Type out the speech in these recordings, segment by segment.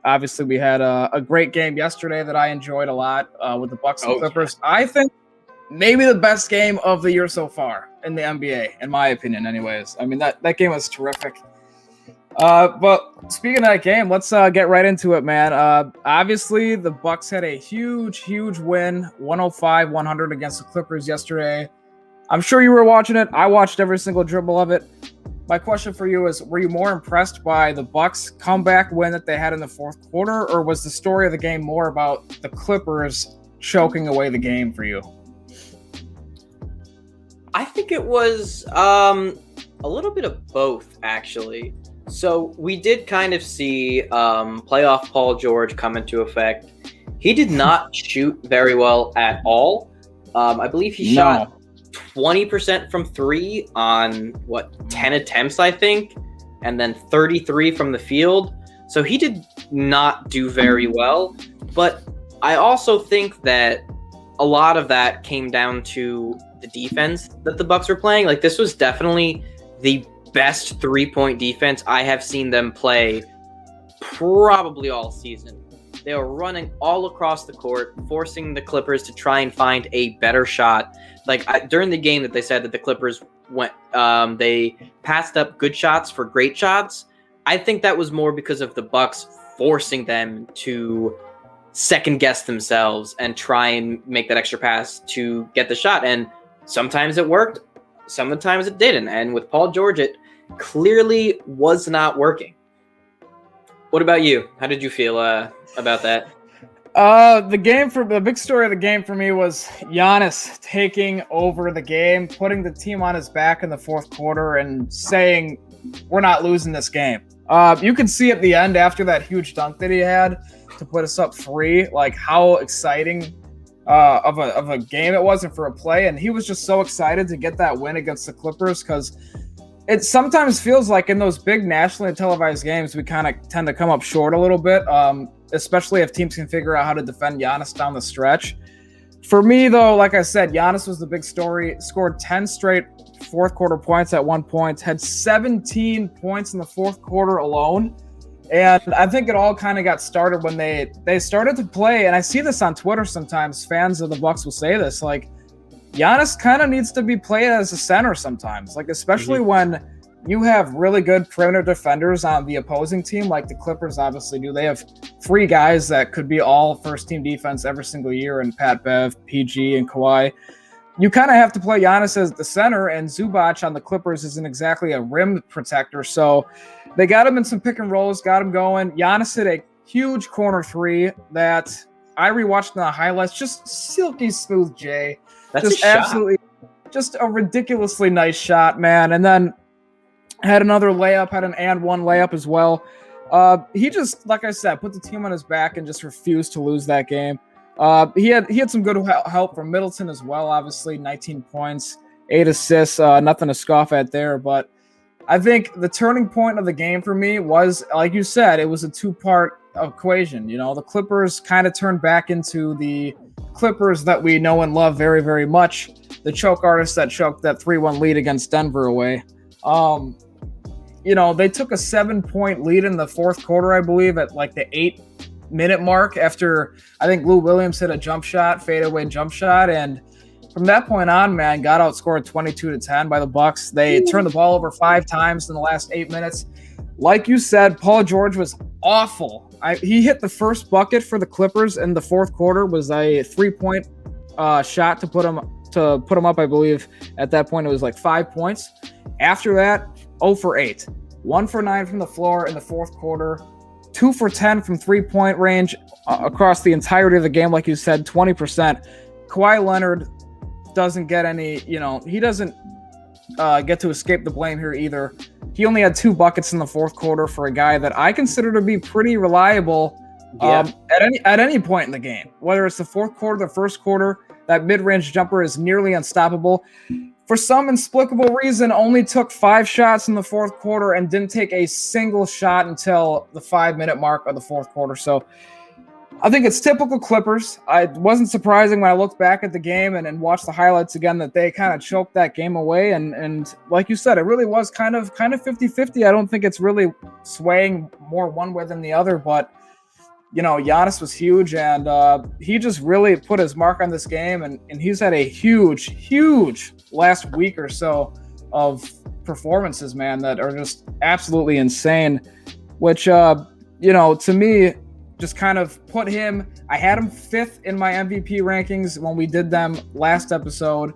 Obviously, we had a great game yesterday that I enjoyed a lot with the Bucks and Clippers. Yeah. I think maybe the best game of the year so far in the NBA, in my opinion, anyways. I mean, that game was terrific. But speaking of that game, let's get right into it, man. Obviously, the Bucks had a huge win, 105-100 against the Clippers yesterday. I'm sure you were watching it. I watched every single dribble of it. My question for you is, were you more impressed by the Bucks' comeback win that they had in the fourth quarter, or was the story of the game more about the Clippers choking away the game for you? I think it was a little bit of both, actually. So we did kind of see playoff Paul George come into effect. He did not shoot very well at all. I believe he shot 20% from three on 10 attempts, I think, and then 33 from the field. So he did not do very well. But I also think that a lot of that came down to the defense that the Bucks were playing. Like, this was definitely the best 3-point defense I have seen them play probably all season. They were running all across the court, forcing the Clippers to try and find a better shot. Like, during the game that they said that the Clippers they passed up good shots for great shots. I think that was more because of the Bucks forcing them to second guess themselves and try and make that extra pass to get the shot. And sometimes it worked, sometimes it didn't. And with Paul George, it clearly was not working. What about you? How did you feel about that? The big story of the game for me was Giannis taking over the game, putting the team on his back in the fourth quarter and saying, we're not losing this game. You can see at the end after that huge dunk that he had to put us up 3, like how exciting of a game it was and for a play. And he was just so excited to get that win against the Clippers, because it sometimes feels like in those big nationally televised games, we kind of tend to come up short a little bit, especially if teams can figure out how to defend Giannis down the stretch. For me, though, like I said, Giannis was the big story. Scored 10 straight fourth quarter points at one point, had 17 points in the fourth quarter alone. And I think it all kind of got started when they started to play. And I see this on Twitter sometimes. Fans of the Bucks will say this, like, Giannis kind of needs to be played as a center sometimes, like especially when you have really good perimeter defenders on the opposing team, like the Clippers obviously do. They have 3 guys that could be all first-team defense every single year, in Pat Bev, PG, and Kawhi. You kind of have to play Giannis as the center, and Zubac on the Clippers isn't exactly a rim protector. So they got him in some pick and rolls, got him going. Giannis hit a huge corner 3 that I rewatched in the highlights. Just silky smooth, Jay. That's just absolutely, just a ridiculously nice shot, man. And then had another layup, had an and one layup as well. He just, like I said, put the team on his back and just refused to lose that game. He had some good help from Middleton as well, obviously, 19 points, 8 assists, nothing to scoff at there. But I think the turning point of the game for me was, like you said, it was a 2-part equation. You know, the Clippers kind of turned back into the Clippers that we know and love very, very much. The choke artists that choked that 3-1 lead against Denver away. You know, they took a 7-point lead in the fourth quarter, I believe, at like the 8-minute mark after I think Lou Williams hit a jump shot, fadeaway jump shot. And from that point on, man, got outscored 22-10 by the Bucks. They turned the ball over 5 times in the last 8 minutes. Like you said, Paul George was awful. He hit the first bucket for the Clippers in the fourth quarter, was a 3-point shot to put him up, I believe. At that point, it was like 5 points. After that, 0 for 8. 1 for 9 from the floor in the fourth quarter. 2 for 10 from 3-point range across the entirety of the game, like you said, 20%. Kawhi Leonard doesn't get any, he doesn't get to escape the blame here either. He only had 2 buckets in the fourth quarter for a guy that I consider to be pretty reliable at any point in the game. Whether it's the fourth quarter, the first quarter, that mid-range jumper is nearly unstoppable. For some inexplicable reason, only took 5 shots in the fourth quarter and didn't take a single shot until the 5-minute mark of the fourth quarter. So I think it's typical Clippers. It wasn't surprising when I looked back at the game and watched the highlights again that they kind of choked that game away. And like you said, it really was kind of 50-50. I don't think it's really swaying more one way than the other. But, Giannis was huge, and he just really put his mark on this game. And he's had a huge last week or so of performances, man, that are just absolutely insane, which, to me, just kind of put him, I had him 5th in my MVP rankings when we did them last episode.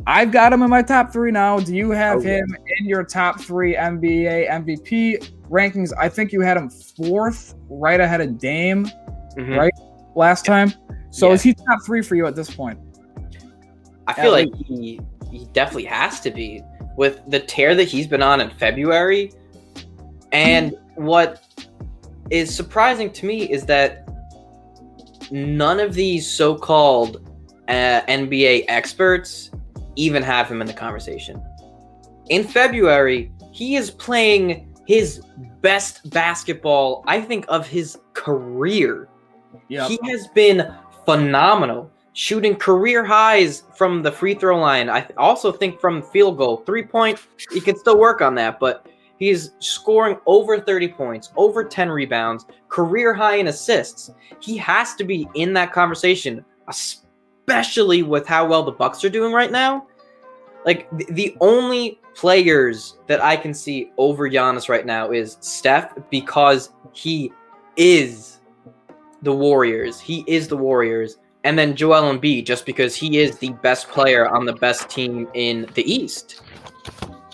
I've got him in my top 3 now. Do you have him in your top 3 NBA MVP rankings? I think you had him 4th, right ahead of Dame, right? Last time. So is he top 3 for you at this point? I feel like he definitely has to be, with the tear that he's been on in February. And what is surprising to me is that none of these so-called NBA experts even have him in the conversation. In February, he is playing his best basketball, I think, of his career. Yep. He has been phenomenal, shooting career highs from the free throw line. I also think from field goal, 3-point, he can still work on that, but he's scoring over 30 points, over 10 rebounds, career high in assists. He has to be in that conversation, especially with how well the Bucks are doing right now. Like, the only players that I can see over Giannis right now is Steph, because he is the Warriors. And then Joel Embiid, just because he is the best player on the best team in the East.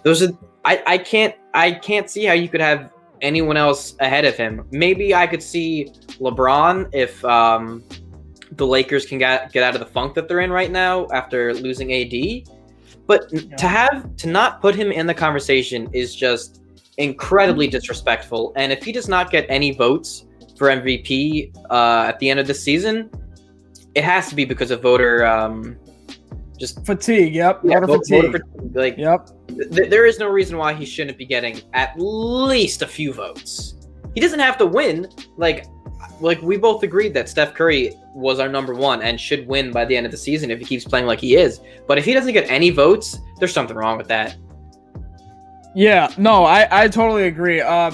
Those are... I can't see how you could have anyone else ahead of him. Maybe I could see LeBron if the Lakers can get out of the funk that they're in right now after losing AD. But to not put him in the conversation is just incredibly disrespectful. And if he does not get any votes for MVP at the end of the season, it has to be because of voter just fatigue. Voter fatigue. There is no reason why he shouldn't be getting at least a few votes. He doesn't have to win. Like we both agreed that Steph Curry was our number 1 and should win by the end of the season if he keeps playing like he is. But if he doesn't get any votes, there's something wrong with that. Yeah, no, I totally agree. I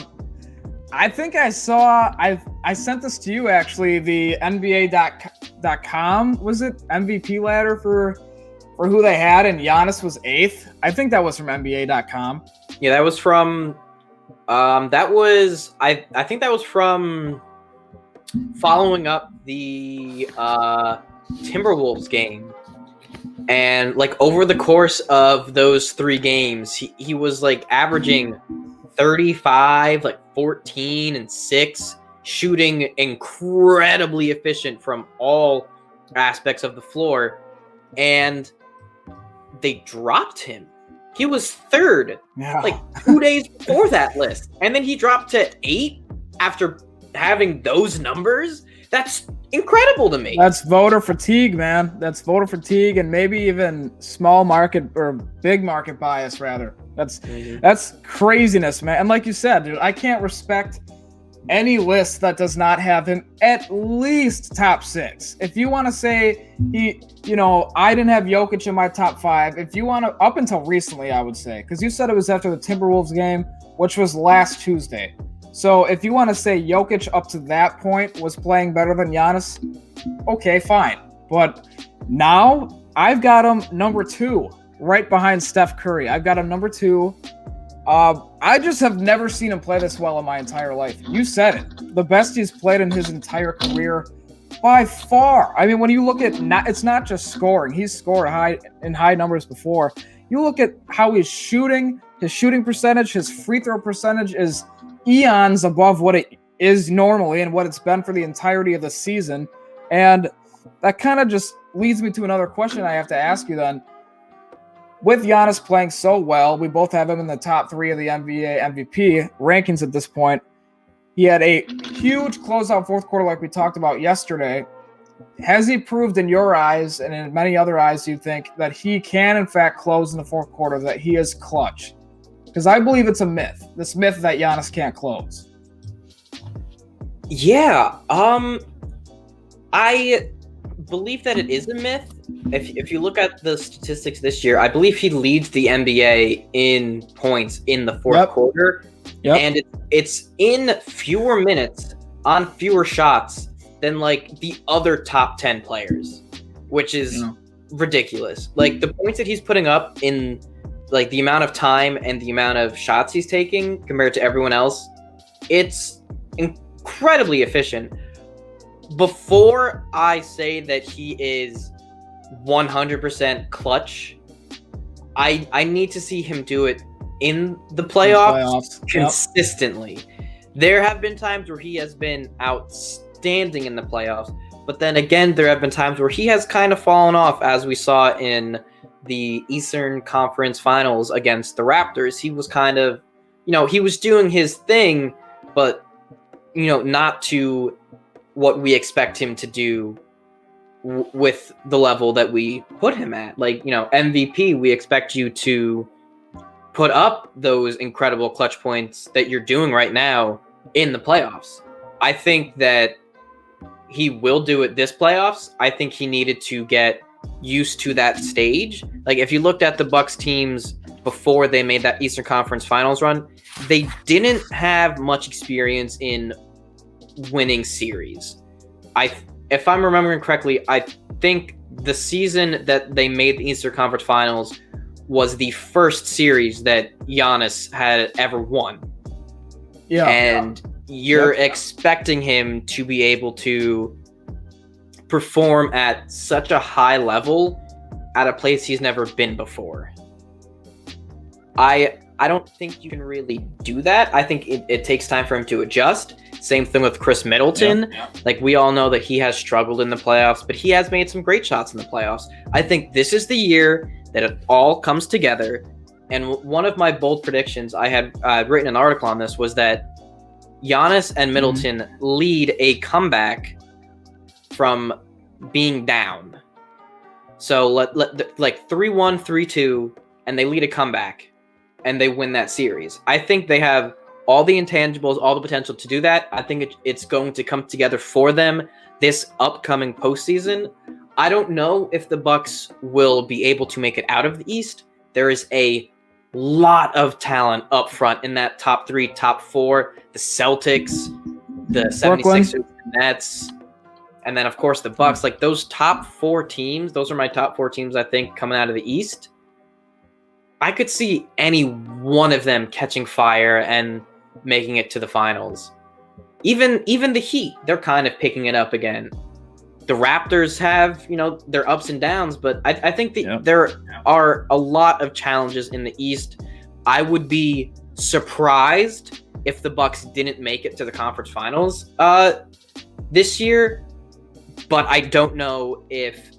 think I sent this to you, actually, the NBA.com, was it? MVP ladder for who they had, and Giannis was 8th. I think that was from NBA.com. Yeah, that was from I think that was from following up the Timberwolves game. And like over the course of those 3 games, he was like averaging 35, like 14 and 6, shooting incredibly efficient from all aspects of the floor. And they dropped him. He was 3rd, like 2 days before that list. And then he dropped to 8 after having those numbers. That's incredible to me. That's voter fatigue, man. That's voter fatigue, and maybe even small market or big market bias, rather. That's craziness, man. And like you said, dude, I can't respect any list that does not have him at least top 6. If you want to say I didn't have Jokic in my top 5. If you want to, up until recently, I would say, because you said it was after the Timberwolves game, which was last Tuesday. So if you want to say Jokic up to that point was playing better than Giannis, okay, fine. But now I've got him number 2, right behind Steph Curry. I've got him number 2. I just have never seen him play this well in my entire life. You said it. The best he's played in his entire career by far. I mean, when you look at, it's not just scoring. He's scored high numbers before. You look at how he's shooting, his shooting percentage, his free throw percentage is eons above what it is normally and what it's been for the entirety of the season. And that kind of just leads me to another question I have to ask you then. With Giannis playing so well, we both have him in the top 3 of the NBA MVP rankings at this point. He had a huge closeout fourth quarter like we talked about yesterday. Has he proved in your eyes and in many other eyes, do you think, that he can in fact close in the fourth quarter, that he is clutch? Because I believe it's a myth, this myth that Giannis can't close. Yeah, I believe that it is a myth. If you look at the statistics this year, I believe he leads the NBA in points in the fourth quarter. Yep. And it's in fewer minutes on fewer shots than like the other top 10 players, which is ridiculous. Like the points that he's putting up in like the amount of time and the amount of shots he's taking compared to everyone else, it's incredibly efficient. Before I say that he is 100% clutch, I need to see him do it in the playoffs consistently. There have been times where he has been outstanding in the playoffs, but then again, there have been times where he has kind of fallen off, as we saw in the Eastern Conference Finals against the Raptors. He was kind of, he was doing his thing, but, not to what we expect him to do with the level that we put him at. Like, MVP, we expect you to put up those incredible clutch points that you're doing right now in the playoffs. I think that he will do it this playoffs. I think he needed to get used to that stage. Like if you looked at the Bucks teams before they made that Eastern Conference Finals run, they didn't have much experience in winning series. If I'm remembering correctly, I think the season that they made the Eastern Conference Finals was the first series that Giannis had ever won. Yeah. And you're expecting him to be able to perform at such a high level at a place he's never been before. I don't think you can really do that. I think it takes time for him to adjust. Same thing with Chris Middleton. Yeah. Like we all know that he has struggled in the playoffs, but he has made some great shots in the playoffs. I think this is the year that it all comes together. And one of my bold predictions, I had written an article on this, was that Giannis and Middleton lead a comeback from being down. So like 3-1, 3-2, and they lead a comeback, and they win that series. I think they have all the intangibles, all the potential to do that. I think it's going to come together for them this upcoming postseason. I don't know if the Bucks will be able to make it out of the East. There is a lot of talent up front in that top 3, top 4. The Celtics, the 76ers, the Nets, and then, of course, the Bucks. Like, those top 4 teams, those are my top 4 teams, I think, coming out of the East. I could see any one of them catching fire and making it to the finals. Even the Heat, they're kind of picking it up again. The Raptors have, their ups and downs, but I think that there are a lot of challenges in the East. I would be surprised if the Bucks didn't make it to the conference finals this year, but I don't know if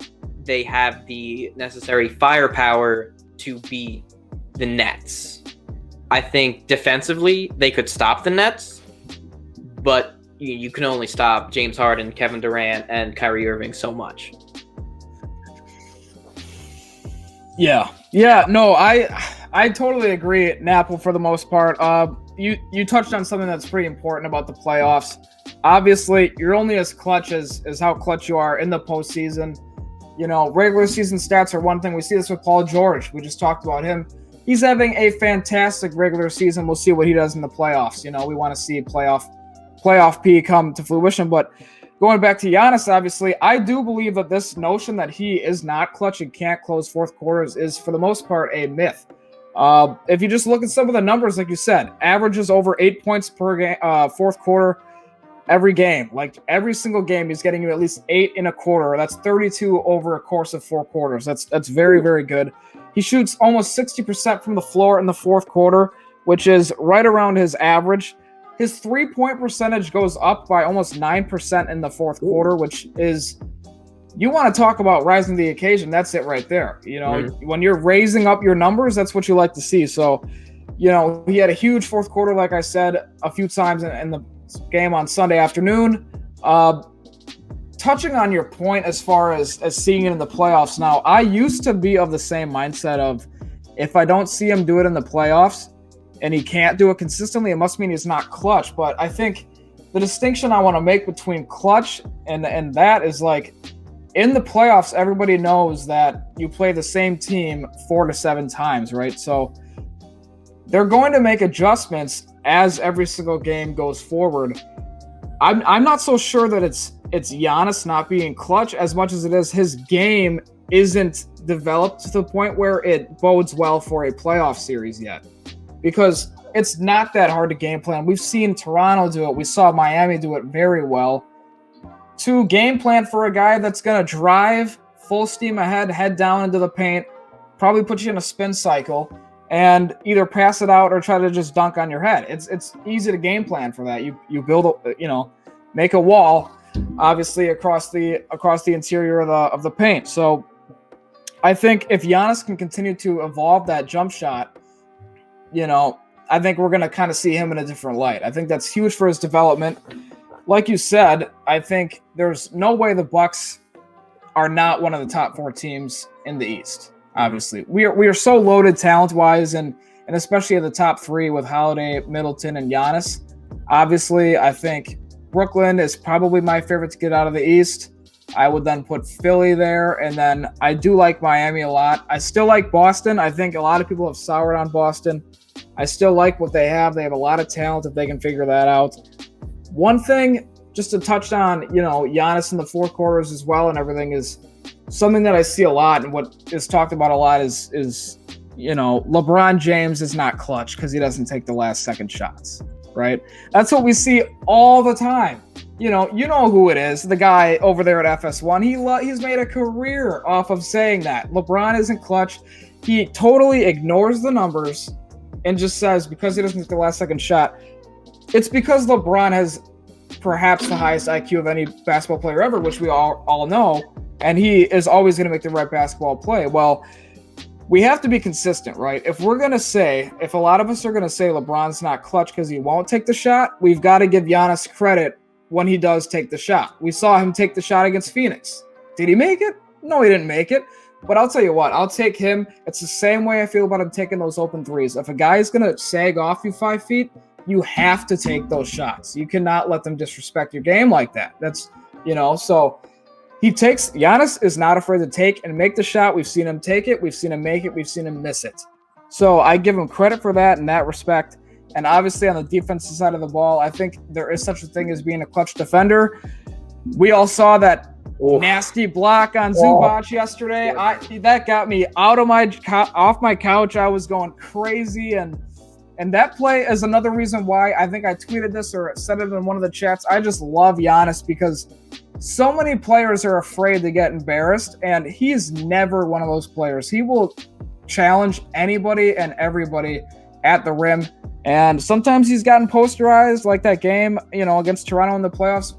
they have the necessary firepower to beat the Nets. I think defensively they could stop the Nets, but you can only stop James Harden, Kevin Durant, and Kyrie Irving so much. Yeah. No, I totally agree, Napo, for the most part. You touched on something that's pretty important about the playoffs. Obviously, you're only as clutch as how clutch you are in the postseason. Regular season stats are one thing. We see this with Paul George. We just talked about him. He's having a fantastic regular season. We'll see what he does in the playoffs. We want to see playoff P come to fruition. But going back to Giannis, obviously, I do believe that this notion that he is not clutch and can't close fourth quarters is, for the most part, a myth. If you just look at some of the numbers, like you said, averages over 8 points per game, fourth quarter every game. Like every single game, he's getting you at least 8 in a quarter. That's 32 over a course of 4 quarters. That's very, very good. He shoots almost 60% from the floor in the fourth quarter, which is right around his average. His 3-point percentage goes up by almost 9% in the fourth quarter, which is, you want to talk about rising to the occasion. That's it right there. When you're raising up your numbers, that's what you like to see. So, he had a huge fourth quarter, like I said, a few times in the game on Sunday afternoon. Touching on your point as far as seeing it in the playoffs now, I used to be of the same mindset of, if I don't see him do it in the playoffs and he can't do it consistently, it must mean he's not clutch. But I think the distinction I want to make between clutch and that is like in the playoffs, everybody knows that you play the same team 4 to 7 times, right? So they're going to make adjustments as every single game goes forward. I'm not so sure that it's Giannis not being clutch as much as it is his game isn't developed to the point where it bodes well for a playoff series yet. Because it's not that hard to game plan. We've seen Toronto do it. We saw Miami do it very well. To game plan for a guy that's going to drive full steam ahead, head down into the paint, probably put you in a spin cycle, and either pass it out or try to just dunk on your head. It's easy to game plan for that. You build make a wall, obviously across the interior of the paint. So I think if Giannis can continue to evolve that jump shot, I think we're going to kind of see him in a different light. I think that's huge for his development. Like you said, I think there's no way the Bucks are not one of the top 4 teams in the East. Obviously, we are so loaded talent-wise, and especially at the top 3 with Holiday, Middleton, and Giannis. Obviously, I think Brooklyn is probably my favorite to get out of the East. I would then put Philly there, and then I do like Miami a lot. I still like Boston. I think a lot of people have soured on Boston. I still like what they have. They have a lot of talent if they can figure that out. One thing, just to touch on, Giannis in the 4 quarters as well and everything is something that I see a lot, and what is talked about a lot is LeBron James is not clutch because he doesn't take the last second shots, right? That's what we see all the time. You know who it is, the guy over there at FS1. He's made a career off of saying that. LeBron isn't clutch. He totally ignores the numbers and just says because he doesn't take the last second shot, it's because LeBron has perhaps the highest IQ of any basketball player ever, which we all know, and he is always going to make the right basketball play. Well, we have to be consistent, right? If a lot of us are going to say LeBron's not clutch because he won't take the shot, we've got to give Giannis credit when he does take the shot. We saw him take the shot against Phoenix. Did he make it? No, he didn't make it. But I'll tell you what, I'll take him. It's the same way I feel about him taking those open threes. If a guy is going to sag off you 5 feet, you have to take those shots. You cannot let them disrespect your game like that. That's, so Giannis is not afraid to take and make the shot. We've seen him take it. We've seen him make it. We've seen him miss it. So I give him credit for that in that respect. And obviously on the defensive side of the ball, I think there is such a thing as being a clutch defender. We all saw that nasty block on Zubac yesterday. That got me off my couch. I was going crazy, and that play is another reason why I think I tweeted this or said it in one of the chats. I just love Giannis because so many players are afraid to get embarrassed, and he's never one of those players. He will challenge anybody and everybody at the rim, and sometimes he's gotten posterized like that game, against Toronto in the playoffs,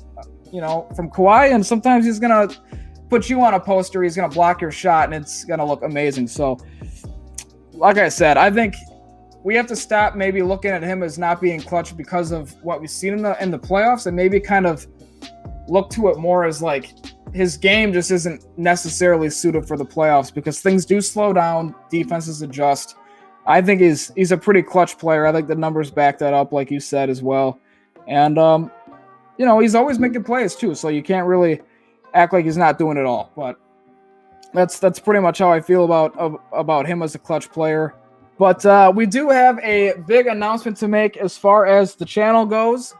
from Kawhi, and sometimes he's going to put you on a poster. He's going to block your shot, and it's going to look amazing. So, like I said, I think we have to stop maybe looking at him as not being clutch because of what we've seen in the playoffs, and maybe kind of look to it more as like his game just isn't necessarily suited for the playoffs because things do slow down, defenses adjust. I think he's a pretty clutch player. I think the numbers back that up, like you said as well. And, he's always making plays too, so you can't really act like he's not doing it all. But that's pretty much how I feel about him as a clutch player. But we do have a big announcement to make as far as the channel goes.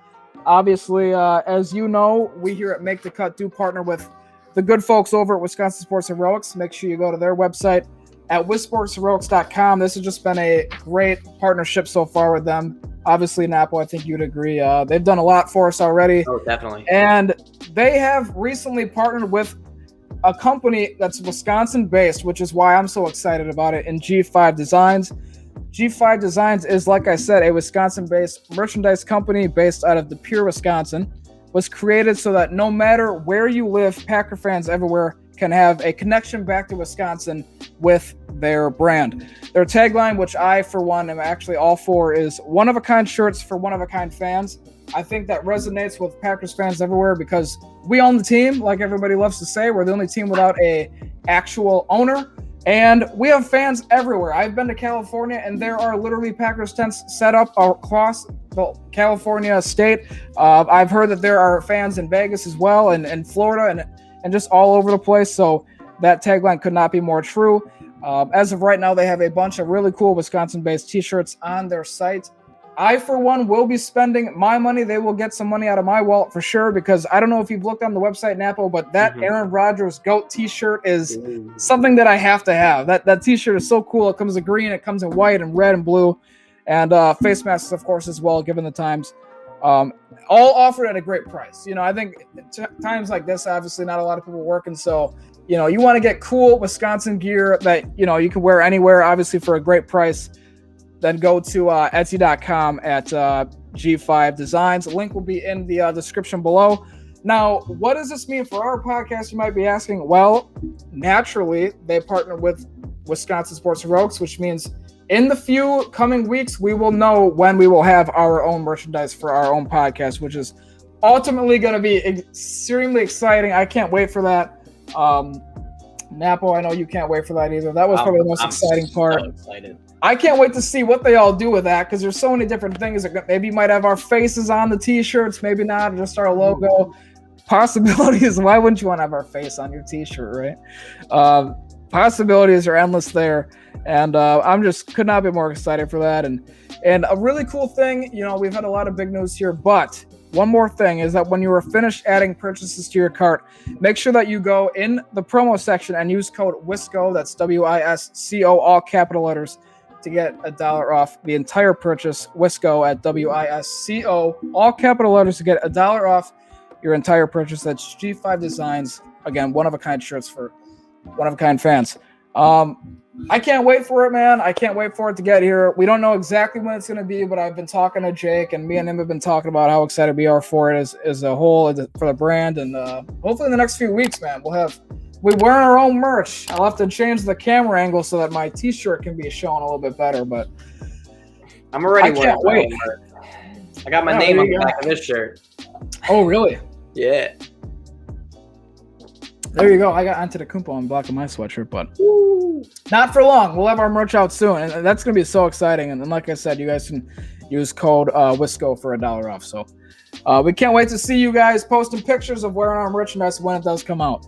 Obviously, as you know, we here at Make the Cut do partner with the good folks over at Wisconsin Sports Heroics. Make sure you go to their website at wissportsheroics.com. This has just been a great partnership so far with them. Obviously, Napo, I think you'd agree. They've done a lot for us already. Oh, definitely. And they have recently partnered with a company that's Wisconsin-based, which is why I'm so excited about it, in G5 Designs. G5 Designs is, like I said, a Wisconsin-based merchandise company based out of De Pere, Wisconsin. Was created so that no matter where you live, Packer fans everywhere can have a connection back to Wisconsin with their brand. Their tagline, which I, for one, am actually all for, is one-of-a-kind shirts for one-of-a-kind fans. I think that resonates with Packers fans everywhere because we own the team, like everybody loves to say. We're the only team without a actual owner, and we have fans everywhere. I've been to California, and there are literally Packers tents set up across California state. I've heard that there are fans in Vegas as well, and Florida, and just all over the place. So that tagline could not be more true. As of right now, they have a bunch of really cool Wisconsin-based T-shirts on their site. I, for one, will be spending my money. They will get some money out of my wallet for sure, because I don't know if you've looked on the website, Napo, but that Aaron Rodgers GOAT T-shirt is something that I have to have. That T-shirt is so cool. It comes in green, it comes in white and red and blue, and face masks, of course, as well, given the times. All offered at a great price. I think times like this, obviously not a lot of people working, so you want to get cool Wisconsin gear that you can wear anywhere, obviously for a great price. Then go to Etsy.com at G5 Designs. The link will be in the description below. Now, what does this mean for our podcast? You might be asking. Well, naturally, they partner with Wisconsin Sports Heroics, which means in the few coming weeks, we will know when we will have our own merchandise for our own podcast, which is ultimately going to be extremely exciting. I can't wait for that. Napo, I know you can't wait for that either. That was probably the most exciting part. So excited. I can't wait to see what they all do with that, because there's so many different things. Maybe you might have our faces on the T-shirts, maybe not, just our logo. Possibilities. Why wouldn't you want to have our face on your T-shirt, right? Possibilities are endless there, and I'm just could not be more excited for that. And a really cool thing, we've had a lot of big news here, but one more thing is that when you are finished adding purchases to your cart, make sure that you go in the promo section and use code WISCO, that's WISCO, all capital letters, to get $1 off the entire purchase. WISCO at WISCO, all capital letters, to get $1 off your entire purchase. That's G5 Designs. Again, one-of-a-kind shirts for one-of-a-kind fans. I can't wait for it, man. I can't wait for it to get here. We don't know exactly when it's going to be, but I've been talking to Jake, and me and him have been talking about how excited we are for it as a whole, for the brand. And hopefully in the next few weeks, man, we're wearing our own merch. I'll have to change the camera angle so that my T-shirt can be shown a little bit better, but I'm already I can't wait. I got my name on the back of this shirt. Oh, really? Yeah. There you go. I got Antetokounmpo on the back of my sweatshirt, but not for long. We'll have our merch out soon, and that's going to be so exciting. And like I said, you guys can use code WISCO for $1 off. So we can't wait to see you guys posting pictures of wearing our merchandise when it does come out.